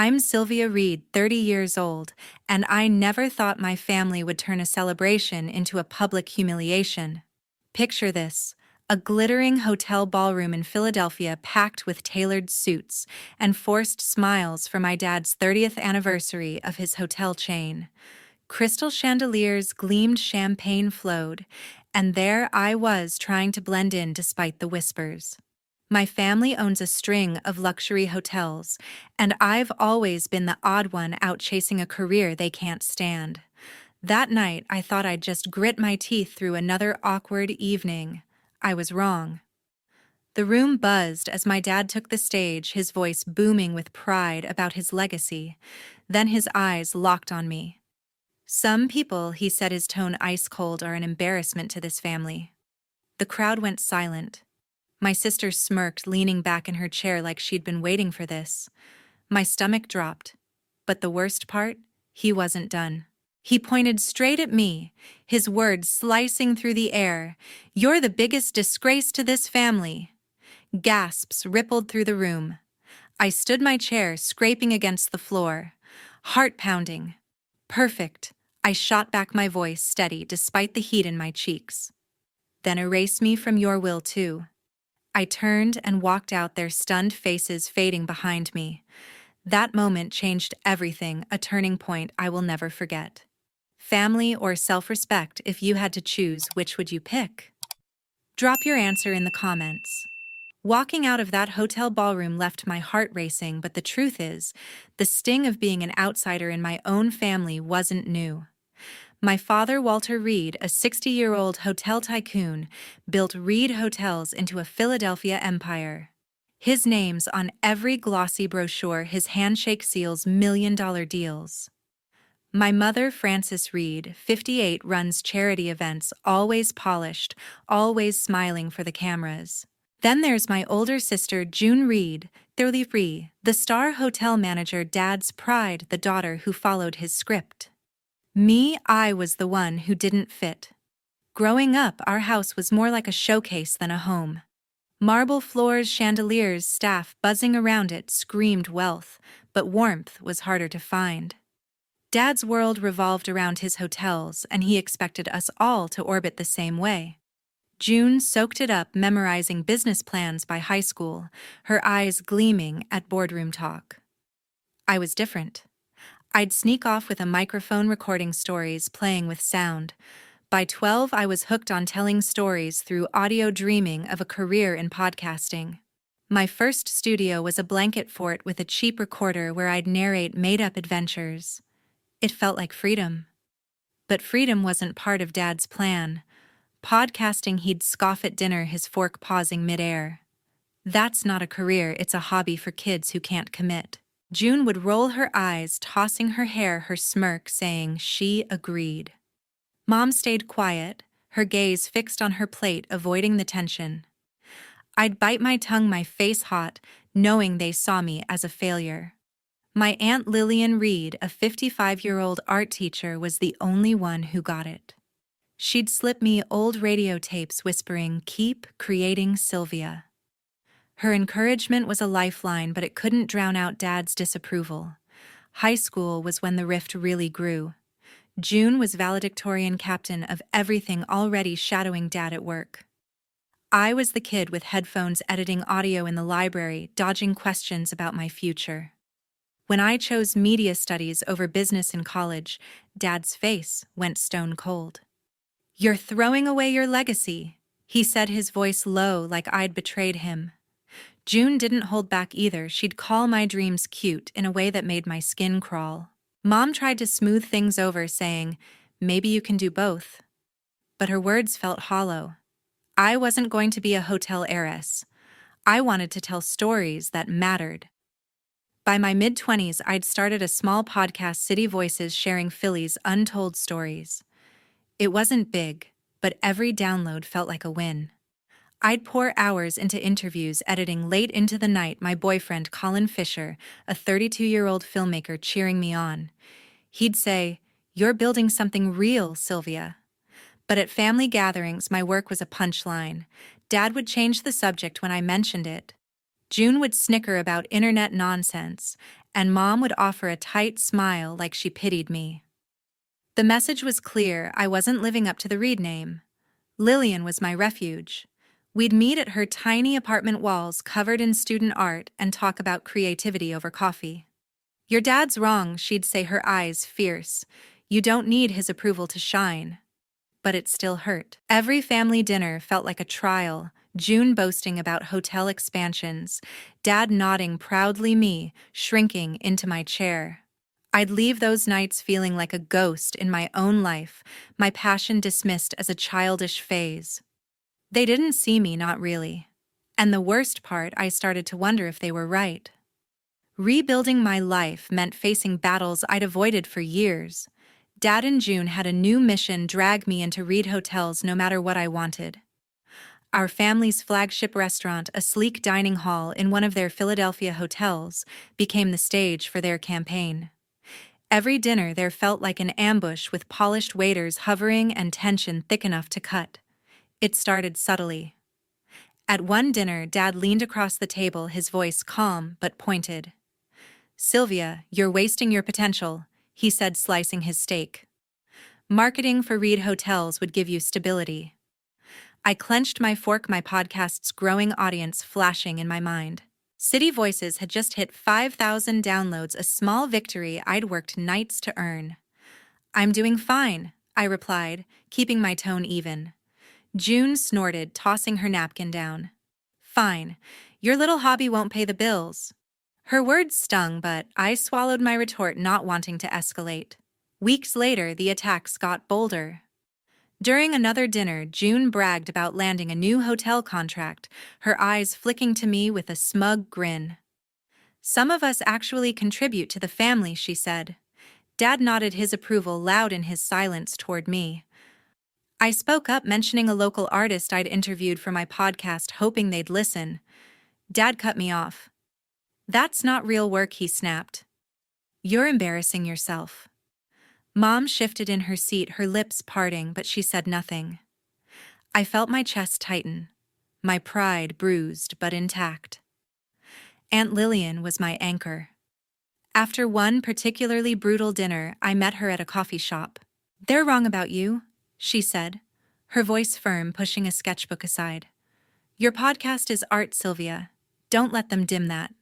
I'm Sylvia Reed, 30 years old, and I never thought my family would turn a celebration into a public humiliation. Picture this: a glittering hotel ballroom in Philadelphia packed with tailored suits and forced smiles for my dad's 30th anniversary of his hotel chain. Crystal chandeliers gleamed, champagne flowed, and there I was trying to blend in despite the whispers. My family owns a string of luxury hotels, and I've always been the odd one out chasing a career they can't stand. That night, I thought I'd just grit my teeth through another awkward evening. I was wrong. The room buzzed as my dad took the stage, his voice booming with pride about his legacy. Then his eyes locked on me. "Some people," he said, his tone ice cold, "are an embarrassment to this family." The crowd went silent. My sister smirked, leaning back in her chair like she'd been waiting for this. My stomach dropped. But the worst part? He wasn't done. He pointed straight at me, his words slicing through the air. "You're the biggest disgrace to this family." Gasps rippled through the room. I stood my chair, scraping against the floor. Heart pounding. "Perfect." I shot back, my voice steady despite the heat in my cheeks. "Then erase me from your will too." I turned and walked out, their stunned faces fading behind me. That moment changed everything, a turning point I will never forget. Family or self-respect? If you had to choose, which would you pick? Drop your answer in the comments. Walking out of that hotel ballroom left my heart racing, but the truth is, the sting of being an outsider in my own family wasn't new. My father, Walter Reed, a 60-year-old hotel tycoon, built Reed Hotels into a Philadelphia empire. His name's on every glossy brochure, his handshake seals million-dollar deals. My mother, Frances Reed, 58, runs charity events, always polished, always smiling for the cameras. Then there's my older sister, June Reed, 33, the star hotel manager, Dad's pride, the daughter who followed his script. Me, I was the one who didn't fit. Growing up, our house was more like a showcase than a home. Marble floors, chandeliers, staff buzzing around it screamed wealth, but warmth was harder to find. Dad's world revolved around his hotels, and he expected us all to orbit the same way. June soaked it up, memorizing business plans by high school, her eyes gleaming at boardroom talk. I was different. I'd sneak off with a microphone, recording stories, playing with sound. By 12, I was hooked on telling stories through audio, dreaming of a career in podcasting. My first studio was a blanket fort with a cheap recorder where I'd narrate made-up adventures. It felt like freedom. But freedom wasn't part of Dad's plan. Podcasting, he'd scoff at dinner, his fork pausing midair. "That's not a career, it's a hobby for kids who can't commit." June would roll her eyes, tossing her hair, her smirk saying she agreed. Mom stayed quiet, her gaze fixed on her plate, avoiding the tension. I'd bite my tongue, my face hot, knowing they saw me as a failure. My Aunt Lillian Reed, a 55-year-old art teacher, was the only one who got it. She'd slip me old radio tapes whispering, "Keep creating, Sylvia." Her encouragement was a lifeline, but it couldn't drown out Dad's disapproval. High school was when the rift really grew. June was valedictorian captain of everything, already shadowing Dad at work. I was the kid with headphones editing audio in the library, dodging questions about my future. When I chose media studies over business in college, Dad's face went stone cold. "You're throwing away your legacy," he said, his voice low, like I'd betrayed him. June didn't hold back either. She'd call my dreams cute in a way that made my skin crawl. Mom tried to smooth things over, saying, "Maybe you can do both." But her words felt hollow. I wasn't going to be a hotel heiress. I wanted to tell stories that mattered. By my mid-20s, I'd started a small podcast, City Voices, sharing Philly's untold stories. It wasn't big, but every download felt like a win. I'd pour hours into interviews, editing late into the night, my boyfriend, Colin Fisher, a 32-year-old filmmaker, cheering me on. He'd say, "You're building something real, Sylvia." But at family gatherings, my work was a punchline. Dad would change the subject when I mentioned it. June would snicker about internet nonsense, and Mom would offer a tight smile like she pitied me. The message was clear: I wasn't living up to the read name. Lillian was my refuge. We'd meet at her tiny apartment walls covered in student art and talk about creativity over coffee. "Your dad's wrong," she'd say, her eyes fierce. "You don't need his approval to shine." But it still hurt. Every family dinner felt like a trial, June boasting about hotel expansions, Dad nodding proudly, me shrinking into my chair. I'd leave those nights feeling like a ghost in my own life, my passion dismissed as a childish phase. They didn't see me, not really. And the worst part, I started to wonder if they were right. Rebuilding my life meant facing battles I'd avoided for years. Dad and June had a new mission: drag me into Reed hotels no matter what I wanted. Our family's flagship restaurant, a sleek dining hall in one of their Philadelphia hotels, became the stage for their campaign. Every dinner there felt like an ambush, with polished waiters hovering and tension thick enough to cut. It started subtly. At one dinner, Dad leaned across the table, his voice calm but pointed. "Sylvia, you're wasting your potential," he said, slicing his steak. "Marketing for Reed Hotels would give you stability." I clenched my fork, my podcast's growing audience flashing in my mind. City Voices had just hit 5,000 downloads, a small victory I'd worked nights to earn. "I'm doing fine," I replied, keeping my tone even. June snorted, tossing her napkin down. "Fine. Your little hobby won't pay the bills." Her words stung, but I swallowed my retort, not wanting to escalate. Weeks later, the attacks got bolder. During another dinner, June bragged about landing a new hotel contract, her eyes flicking to me with a smug grin. "Some of us actually contribute to the family," she said. Dad nodded his approval, loud in his silence toward me. I spoke up, mentioning a local artist I'd interviewed for my podcast, hoping they'd listen. Dad cut me off. "That's not real work," he snapped. "You're embarrassing yourself." Mom shifted in her seat, her lips parting, but she said nothing. I felt my chest tighten, my pride bruised but intact. Aunt Lillian was my anchor. After one particularly brutal dinner, I met her at a coffee shop. "They're wrong about you," she said, her voice firm, pushing a sketchbook aside. "Your podcast is art, Sylvia. Don't let them dim that."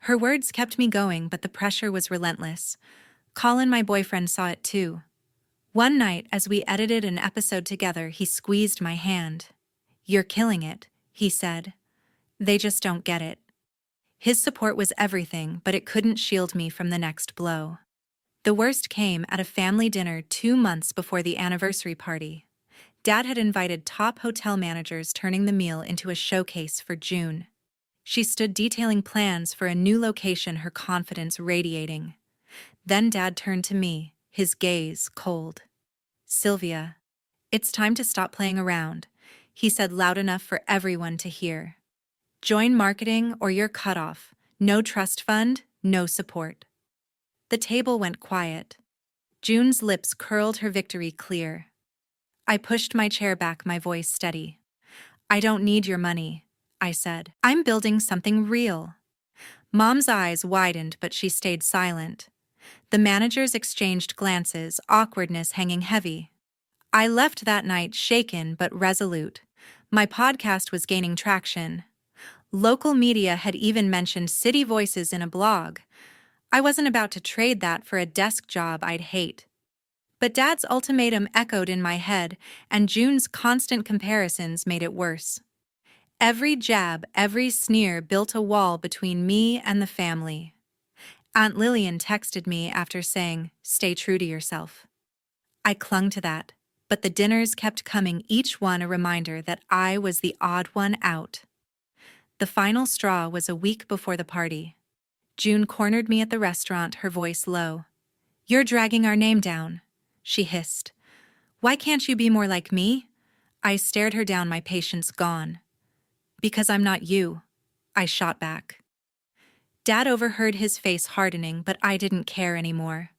Her words kept me going, but the pressure was relentless. Colin, my boyfriend, saw it too. One night, as we edited an episode together, he squeezed my hand. "You're killing it," he said. "They just don't get it." His support was everything, but it couldn't shield me from the next blow. The worst came at a family dinner 2 months before the anniversary party. Dad had invited top hotel managers, turning the meal into a showcase for June. She stood detailing plans for a new location, her confidence radiating. Then Dad turned to me, his gaze cold. "Sylvia, it's time to stop playing around," he said, loud enough for everyone to hear. "Join marketing or you're cut off. No trust fund, no support." The table went quiet. June's lips curled, her victory clear. I pushed my chair back, my voice steady. "I don't need your money," I said. "I'm building something real." Mom's eyes widened, but she stayed silent. The managers exchanged glances, awkwardness hanging heavy. I left that night shaken but resolute. My podcast was gaining traction. Local media had even mentioned City Voices in a blog. I wasn't about to trade that for a desk job I'd hate. But Dad's ultimatum echoed in my head, and June's constant comparisons made it worse. Every jab, every sneer built a wall between me and the family. Aunt Lillian texted me after saying, "Stay true to yourself." I clung to that, but the dinners kept coming, each one a reminder that I was the odd one out. The final straw was a week before the party. June cornered me at the restaurant, her voice low. "You're dragging our name down," she hissed. "Why can't you be more like me?" I stared her down, my patience gone. "Because I'm not you," I shot back. Dad overheard, his face hardening, but I didn't care anymore.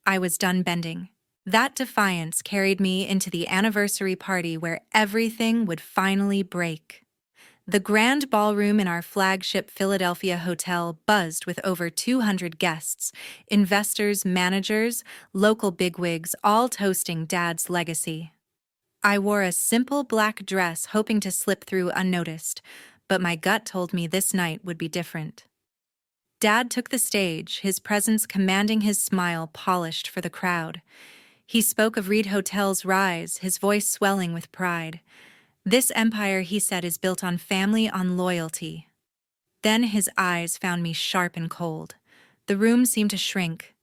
I was done bending. That defiance carried me into the anniversary party, where everything would finally break. The grand ballroom in our flagship Philadelphia hotel buzzed with over 200 guests, investors, managers, local bigwigs, all toasting Dad's legacy. I wore a simple black dress hoping to slip through unnoticed, but my gut told me this night would be different. Dad took the stage, his presence commanding, his smile polished for the crowd. He spoke of Reed Hotel's rise, his voice swelling with pride. This empire, he said, is built on family, on loyalty. Then his eyes found me sharp and cold. The room seemed to shrink.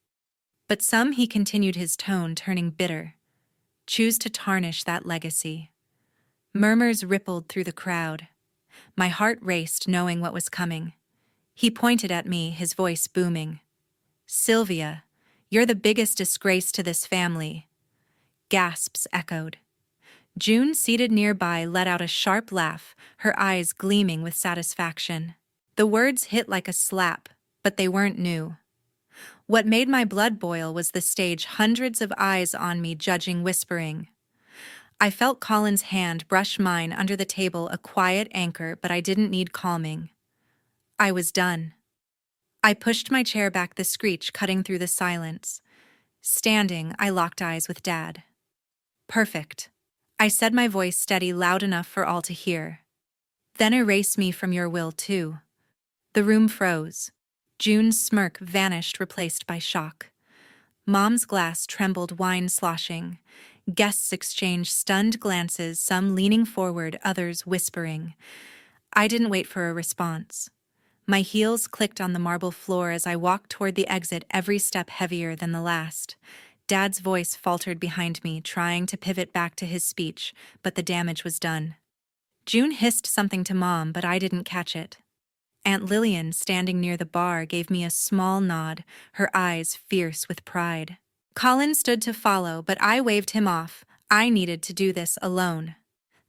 But some, he continued, his tone turning bitter. Choose to tarnish that legacy. Murmurs rippled through the crowd. My heart raced, knowing what was coming. He pointed at me, his voice booming. Sylvia, you're the biggest disgrace to this family. Gasps echoed. June, seated nearby, let out a sharp laugh, her eyes gleaming with satisfaction. The words hit like a slap, but they weren't new. What made my blood boil was the stage, hundreds of eyes on me, judging, whispering. I felt Colin's hand brush mine under the table, a quiet anchor, but I didn't need calming. I was done. I pushed my chair back, the screech cutting through the silence. Standing, I locked eyes with Dad. Perfect. I said, my voice steady, loud enough for all to hear. Then erase me from your will, too. The room froze. June's smirk vanished, replaced by shock. Mom's glass trembled, wine sloshing. Guests exchanged stunned glances, some leaning forward, others whispering. I didn't wait for a response. My heels clicked on the marble floor as I walked toward the exit, every step heavier than the last. Dad's voice faltered behind me, trying to pivot back to his speech, but the damage was done. June hissed something to Mom, but I didn't catch it. Aunt Lillian, standing near the bar, gave me a small nod, her eyes fierce with pride. Colin stood to follow, but I waved him off. I needed to do this alone.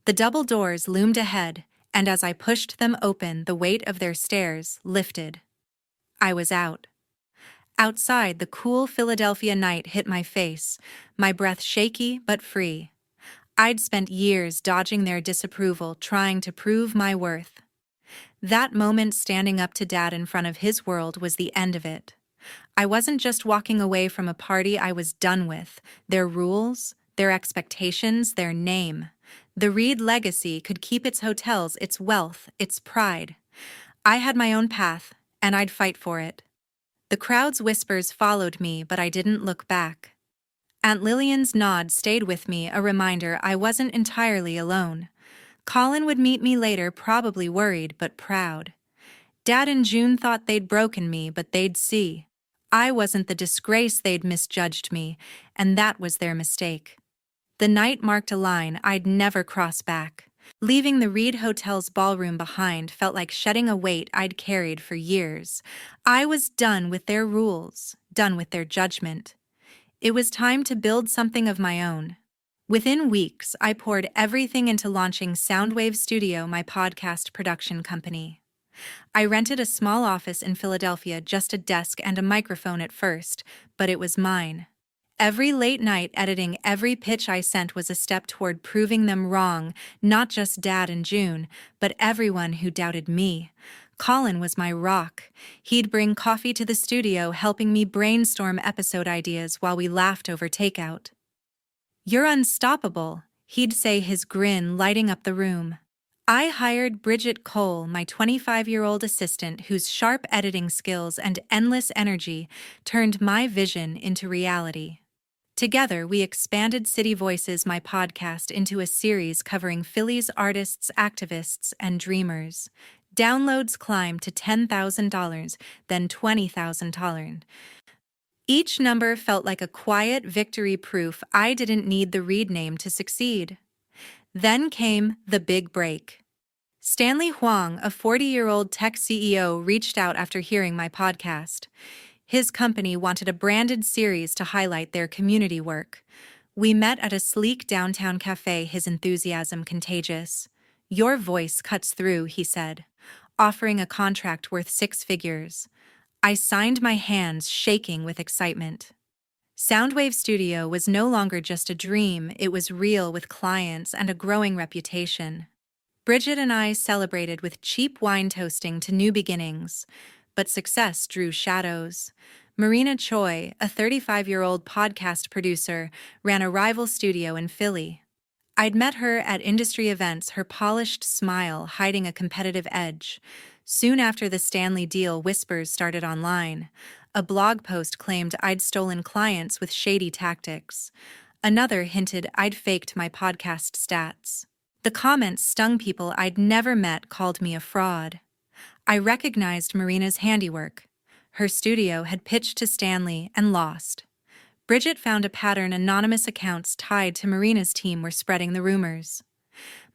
The double doors loomed ahead, and as I pushed them open, the weight of their stairs lifted. I was out. Outside, the cool Philadelphia night hit my face, my breath shaky but free. I'd spent years dodging their disapproval, trying to prove my worth. That moment, standing up to Dad in front of his world, was the end of it. I wasn't just walking away from a party I was done with. Their rules, their expectations, their name. The Reed legacy could keep its hotels, its wealth, its pride. I had my own path, and I'd fight for it. The crowd's whispers followed me, but I didn't look back. Aunt Lillian's nod stayed with me, a reminder I wasn't entirely alone. Colin would meet me later, probably worried but proud. Dad and June thought they'd broken me, but they'd see. I wasn't the disgrace they'd misjudged me, and that was their mistake. The night marked a line I'd never cross back. Leaving the Reed Hotel's ballroom behind felt like shedding a weight I'd carried for years. I was done with their rules, done with their judgment. It was time to build something of my own. Within weeks, I poured everything into launching Soundwave Studio, my podcast production company. I rented a small office in Philadelphia, just a desk and a microphone at first, but it was mine. Every late night editing, every pitch I sent was a step toward proving them wrong, not just Dad and June, but everyone who doubted me. Colin was my rock. He'd bring coffee to the studio, helping me brainstorm episode ideas while we laughed over takeout. "You're unstoppable," he'd say, his grin lighting up the room. I hired Bridget Cole, my 25-year-old assistant, whose sharp editing skills and endless energy turned my vision into reality. Together, we expanded City Voices, my podcast, into a series covering Philly's artists, activists, and dreamers. Downloads climbed to $10,000, then $20,000. Each number felt like a quiet victory, proof I didn't need the Reed name to succeed. Then came the big break. Stanley Huang, a 40-year-old tech CEO, reached out after hearing my podcast. His company wanted a branded series to highlight their community work. We met at a sleek downtown cafe, his enthusiasm contagious. "Your voice cuts through," he said, offering a contract worth 6 figures. I signed, my hands shaking with excitement. Soundwave Studio was no longer just a dream, it was real, with clients and a growing reputation. Bridget and I celebrated with cheap wine toasting to new beginnings, but success drew shadows. Marina Choi, a 35-year-old podcast producer, ran a rival studio in Philly. I'd met her at industry events, her polished smile hiding a competitive edge. Soon after the Stanley deal, whispers started online. A blog post claimed I'd stolen clients with shady tactics. Another hinted I'd faked my podcast stats. The comments stung people I'd never met, called me a fraud. I recognized Marina's handiwork. Her studio had pitched to Stanley and lost. Bridget found a pattern: anonymous accounts tied to Marina's team were spreading the rumors.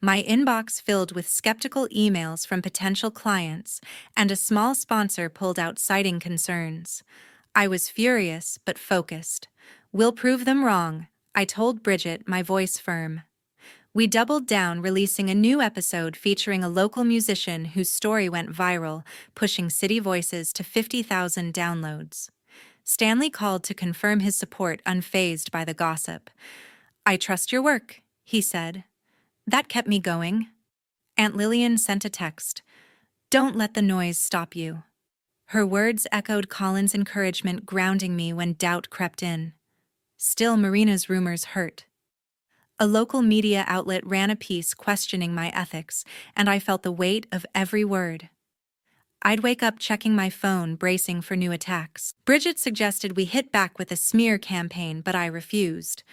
My inbox filled with skeptical emails from potential clients, and a small sponsor pulled out citing concerns. I was furious but focused. "We'll prove them wrong," I told Bridget, my voice firm. We doubled down, releasing a new episode featuring a local musician whose story went viral, pushing City Voices to 50,000 downloads. Stanley called to confirm his support, unfazed by the gossip. "I trust your work," he said. That kept me going. Aunt Lillian sent a text. "Don't let the noise stop you." Her words echoed Colin's encouragement, grounding me when doubt crept in. Still, Marina's rumors hurt. A local media outlet ran a piece questioning my ethics, and I felt the weight of every word. I'd wake up checking my phone, bracing for new attacks. Bridget suggested we hit back with a smear campaign, but I refused.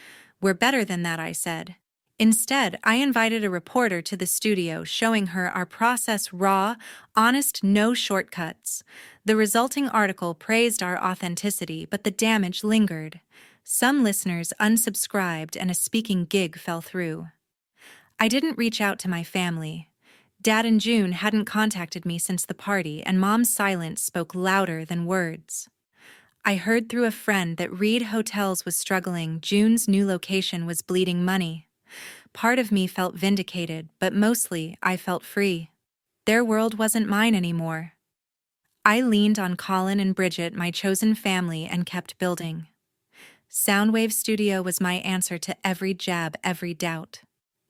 "We're better than that," I said. Instead, I invited a reporter to the studio, showing her our process: raw, honest, no shortcuts. The resulting article praised our authenticity, but the damage lingered. Some listeners unsubscribed and a speaking gig fell through. I didn't reach out to my family. Dad and June hadn't contacted me since the party, and Mom's silence spoke louder than words. I heard through a friend that Reed Hotels was struggling. June's new location was bleeding money. Part of me felt vindicated, but mostly I felt free. Their world wasn't mine anymore. I leaned on Colin and Bridget, my chosen family, and kept building. Soundwave Studio was my answer to every jab, every doubt.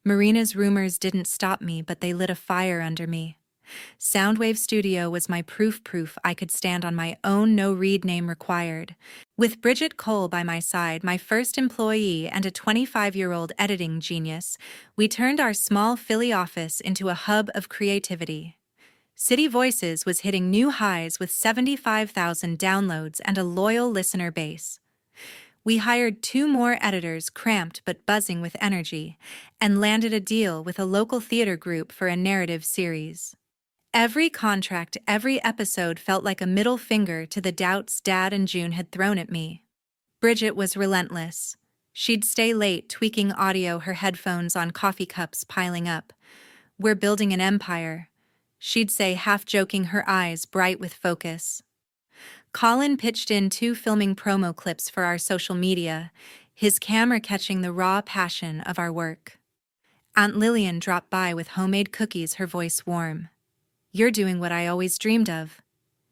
Marina's rumors didn't stop me, but they lit a fire under me. Soundwave Studio was my proof I could stand on my own, no Reed name required. With Bridget Cole by my side, my first employee and a 25-year-old editing genius, we turned our small Philly office into a hub of creativity. City Voices was hitting new highs with 75,000 downloads and a loyal listener base. We hired 2 more editors, cramped but buzzing with energy, and landed a deal with a local theater group for a narrative series. Every contract, every episode felt like a middle finger to the doubts Dad and June had thrown at me. Bridget was relentless. She'd stay late tweaking audio, her headphones on, coffee cups piling up. "We're building an empire," she'd say, half joking, her eyes bright with focus. Colin pitched in 2 filming promo clips for our social media, his camera catching the raw passion of our work. Aunt Lillian dropped by with homemade cookies, her voice warm. "You're doing what I always dreamed of,"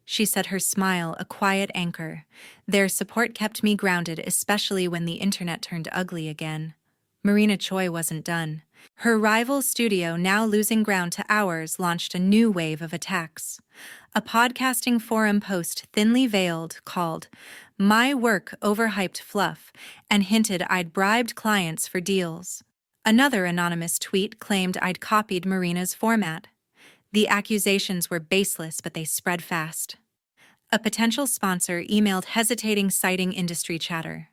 she said, her smile a quiet anchor. Their support kept me grounded, especially when the internet turned ugly again. Marina Choi wasn't done. Her rival studio, now losing ground to ours, launched a new wave of attacks. A podcasting forum post, thinly veiled, called "My Work Overhyped Fluff" and hinted I'd bribed clients for deals. Another anonymous tweet claimed I'd copied Marina's format. The accusations were baseless, but they spread fast. A potential sponsor emailed, hesitating, citing industry chatter.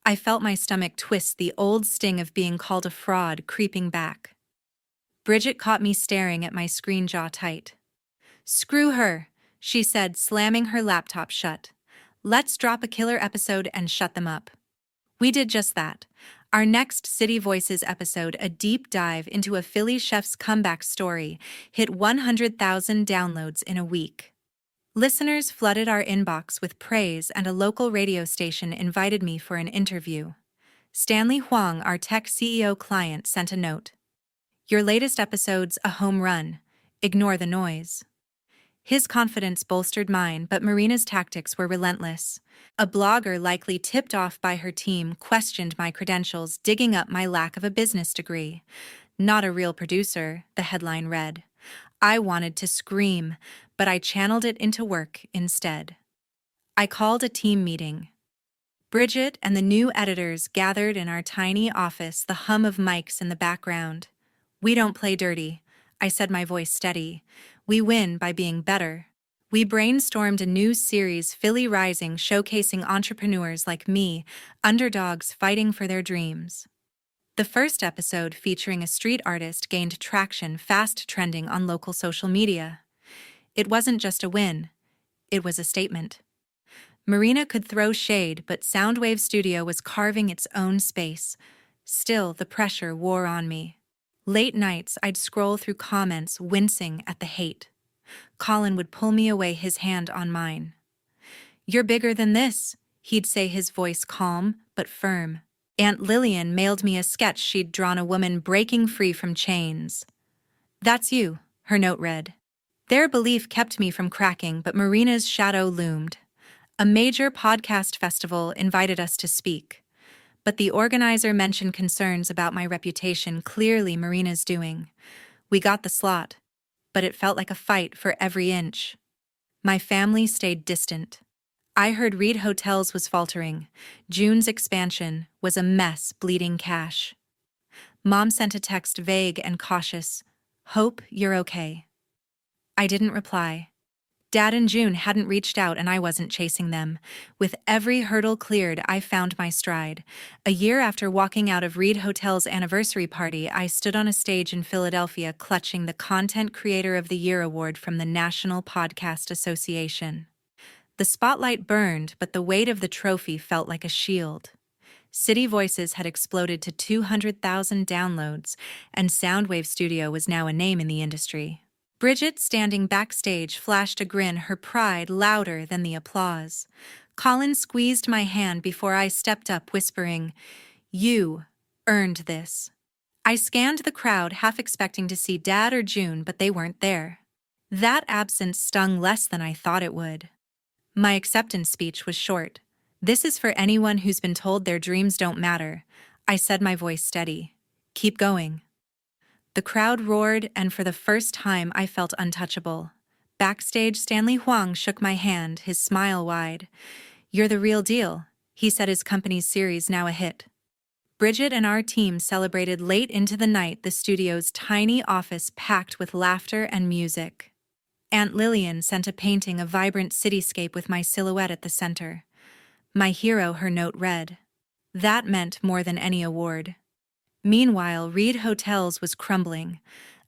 I felt my stomach twist, the old sting of being called a fraud creeping back. Bridget caught me staring at my screen, jaw tight. "Screw her," she said, slamming her laptop shut. "Let's drop a killer episode and shut them up." We did just that. Our next City Voices episode, a deep dive into a Philly chef's comeback story, hit 100,000 downloads in a week. Listeners flooded our inbox with praise, and a local radio station invited me for an interview. Stanley Huang, our tech CEO client, sent a note. "Your latest episode's a home run. Ignore the noise." His confidence bolstered mine, but Marina's tactics were relentless. A blogger, likely tipped off by her team, questioned my credentials, digging up my lack of a business degree. "Not a real producer," the headline read. I wanted to scream, but I channeled it into work instead. I called a team meeting. Bridget and the new editors gathered in our tiny office, the hum of mics in the background. "We don't play dirty," I said, my voice steady. "We win by being better." We brainstormed a new series, Philly Rising, showcasing entrepreneurs like me, underdogs fighting for their dreams. The first episode, featuring a street artist, gained traction, fast trending on local social media. It wasn't just a win, it was a statement. Marina could throw shade, but Soundwave Studio was carving its own space. Still, the pressure wore on me. Late nights, I'd scroll through comments, wincing at the hate. Colin would pull me away, his hand on mine. "You're bigger than this," he'd say, his voice calm but firm. Aunt Lillian mailed me a sketch she'd drawn, a woman breaking free from chains. "That's you," her note read. Their belief kept me from cracking, but Marina's shadow loomed. A major podcast festival invited us to speak, but the organizer mentioned concerns about my reputation, clearly Marina's doing. We got the slot, but it felt like a fight for every inch. My family stayed distant. I heard Reed Hotels was faltering. June's expansion was a mess, bleeding cash. Mom sent a text, vague and cautious. "Hope you're okay." I didn't reply. Dad and June hadn't reached out, and I wasn't chasing them. With every hurdle cleared, I found my stride. A year after walking out of Reed Hotel's anniversary party, I stood on a stage in Philadelphia, clutching the Content Creator of the Year award from the National Podcast Association. The spotlight burned, but the weight of the trophy felt like a shield. City Voices had exploded to 200,000 downloads, and Soundwave Studio was now a name in the industry. Bridget, standing backstage, flashed a grin, her pride louder than the applause. Colin squeezed my hand before I stepped up, whispering, "You earned this." I scanned the crowd, half expecting to see Dad or June, but they weren't there. That absence stung less than I thought it would. My acceptance speech was short. "This is for anyone who's been told their dreams don't matter," I said, my voice steady. "Keep going." The crowd roared, and for the first time I felt untouchable. Backstage, Stanley Huang shook my hand, his smile wide. "You're the real deal," he said, his company's series now a hit. Bridget and our team celebrated late into the night, the studio's tiny office packed with laughter and music. Aunt Lillian sent a painting, a vibrant cityscape with my silhouette at the center. "My hero," her note read. That meant more than any award. Meanwhile, Reed Hotels was crumbling.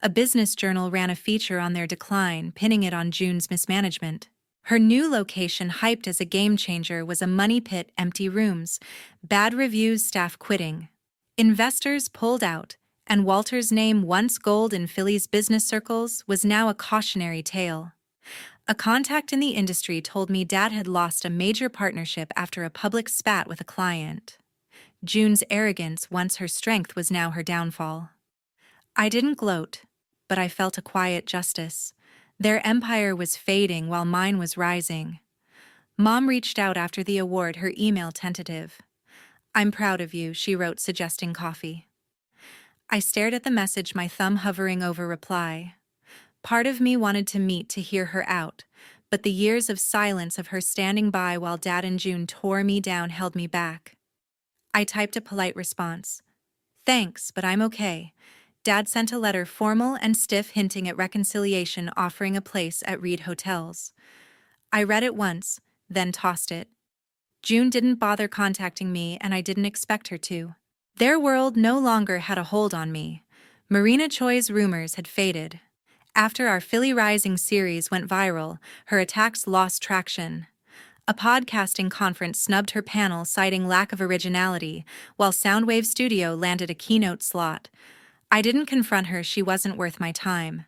A business journal ran a feature on their decline, pinning it on June's mismanagement. Her new location, hyped as a game changer, was a money pit, empty rooms, bad reviews, staff quitting. Investors pulled out, and Walter's name, once gold in Philly's business circles, was now a cautionary tale. A contact in the industry told me Dad had lost a major partnership after a public spat with a client. June's arrogance, once her strength, was now her downfall. I didn't gloat, but I felt a quiet justice. Their empire was fading while mine was rising. Mom reached out after the award, her email tentative. "I'm proud of you," she wrote, suggesting coffee. I stared at the message, my thumb hovering over reply. Part of me wanted to meet to hear her out, but the years of silence, of her standing by while Dad and June tore me down, held me back. I typed a polite response. "Thanks, but I'm okay." Dad sent a letter, formal and stiff, hinting at reconciliation, offering a place at Reed Hotels. I read it once, then tossed it. June didn't bother contacting me, and I didn't expect her to. Their world no longer had a hold on me. Marina Choi's rumors had faded. After our Philly Rising series went viral, her attacks lost traction. A podcasting conference snubbed her panel, citing lack of originality, while Soundwave Studio landed a keynote slot. I didn't confront her, she wasn't worth my time.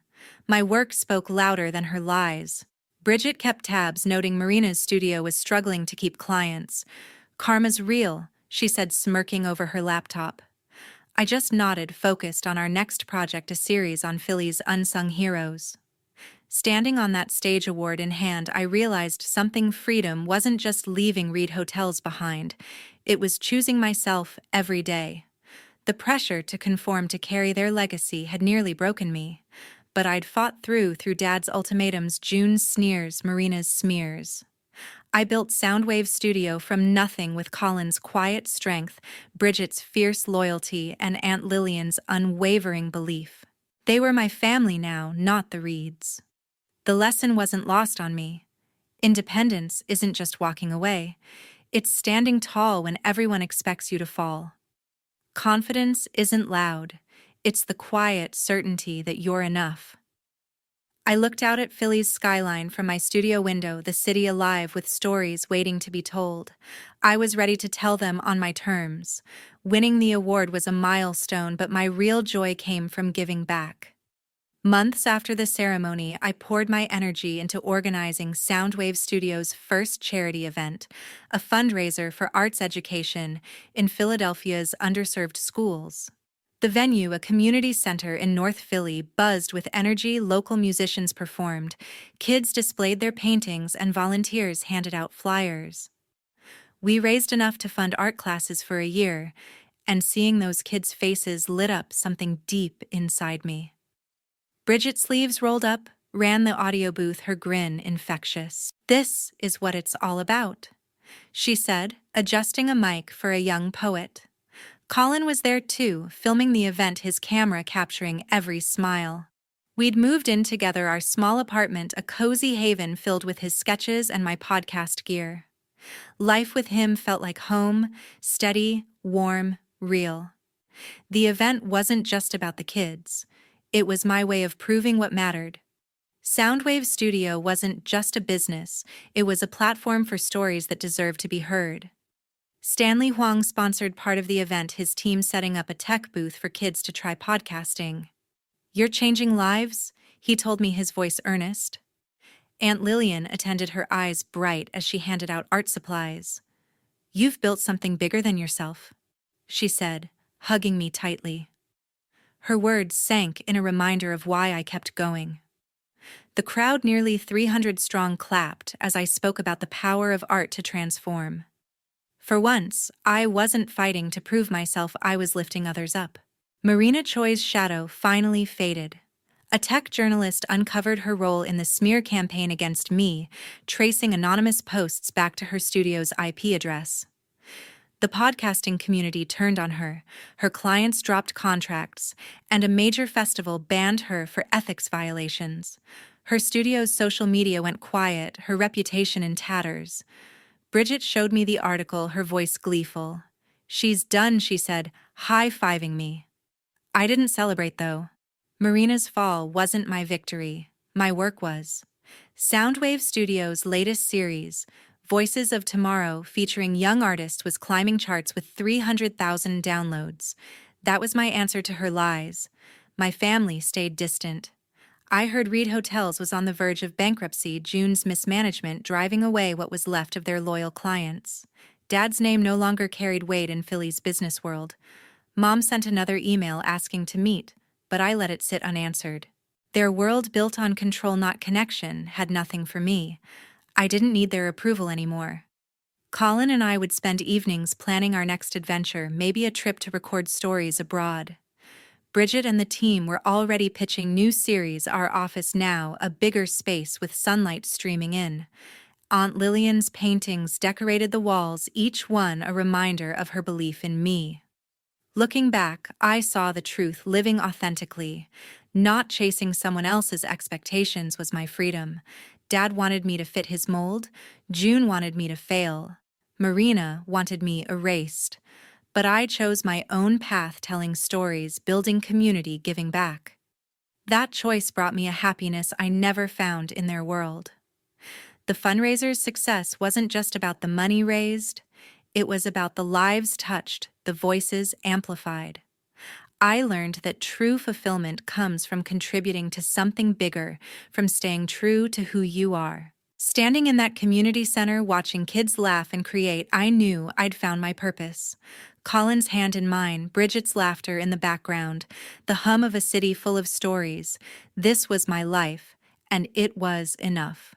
My work spoke louder than her lies. Bridget kept tabs, noting Marina's studio was struggling to keep clients. "Karma's real," she said, smirking over her laptop. I just nodded, focused on our next project, a series on Philly's unsung heroes. Standing on that stage, award in hand, I realized something: freedom wasn't just leaving Reed Hotels behind. It was choosing myself every day. The pressure to conform to carry their legacy had nearly broken me, but I'd fought through Dad's ultimatums, June's sneers, Marina's smears. I built Soundwave Studio from nothing with Colin's quiet strength, Bridget's fierce loyalty, and Aunt Lillian's unwavering belief. They were my family now, not the Reeds. The lesson wasn't lost on me. Independence isn't just walking away. It's standing tall when everyone expects you to fall. Confidence isn't loud. It's the quiet certainty that you're enough. I looked out at Philly's skyline from my studio window, the city alive with stories waiting to be told. I was ready to tell them on my terms. Winning the award was a milestone, but my real joy came from giving back. Months after the ceremony, I poured my energy into organizing Soundwave Studio's first charity event, a fundraiser for arts education in Philadelphia's underserved schools. The venue, a community center in North Philly, buzzed with energy. Local musicians performed, kids displayed their paintings, and volunteers handed out flyers. We raised enough to fund art classes for a year, and seeing those kids' faces lit up something deep inside me. Bridget, sleeves rolled up, ran the audio booth, her grin infectious. "This is what it's all about," she said, adjusting a mic for a young poet. Colin was there too, filming the event, his camera capturing every smile. We'd moved in together, our small apartment, a cozy haven filled with his sketches and my podcast gear. Life with him felt like home, steady, warm, real. The event wasn't just about the kids. It was my way of proving what mattered. Soundwave Studio wasn't just a business, it was a platform for stories that deserved to be heard. Stanley Huang sponsored part of the event, his team setting up a tech booth for kids to try podcasting. "You're changing lives," he told me, his voice earnest. Aunt Lillian attended, her eyes bright as she handed out art supplies. "You've built something bigger than yourself," she said, hugging me tightly. Her words sank in a reminder of why I kept going. The crowd, nearly 300 strong, clapped as I spoke about the power of art to transform. For once, I wasn't fighting to prove myself, I was lifting others up. Marina Choi's shadow finally faded. A tech journalist uncovered her role in the smear campaign against me, tracing anonymous posts back to her studio's IP address. The podcasting community turned on her, her clients dropped contracts, and a major festival banned her for ethics violations. Her studio's social media went quiet, her reputation in tatters. Bridget showed me the article, her voice gleeful. "She's done," she said, high-fiving me. I didn't celebrate, though. Marina's fall wasn't my victory. My work was. Soundwave Studio's latest series, Voices of Tomorrow, featuring young artists, was climbing charts with 300,000 downloads. That was my answer to her lies. My family stayed distant. I heard Reed Hotels was on the verge of bankruptcy, June's mismanagement driving away what was left of their loyal clients. Dad's name no longer carried weight in Philly's business world. Mom sent another email asking to meet, but I let it sit unanswered. Their world, built on control, not connection, had nothing for me. I didn't need their approval anymore. Colin and I would spend evenings planning our next adventure, maybe a trip to record stories abroad. Bridget and the team were already pitching new series, Our Office Now, a bigger space with sunlight streaming in. Aunt Lillian's paintings decorated the walls, each one a reminder of her belief in me. Looking back, I saw the truth, living authentically. Not chasing someone else's expectations was my freedom. Dad wanted me to fit his mold. June wanted me to fail. Marina wanted me erased. But I chose my own path, telling stories, building community, giving back. That choice brought me a happiness I never found in their world. The fundraiser's success wasn't just about the money raised. It was about the lives touched, the voices amplified. I learned that true fulfillment comes from contributing to something bigger, from staying true to who you are. Standing in that community center, watching kids laugh and create, I knew I'd found my purpose. Colin's hand in mine, Bridget's laughter in the background, the hum of a city full of stories. This was my life, and it was enough.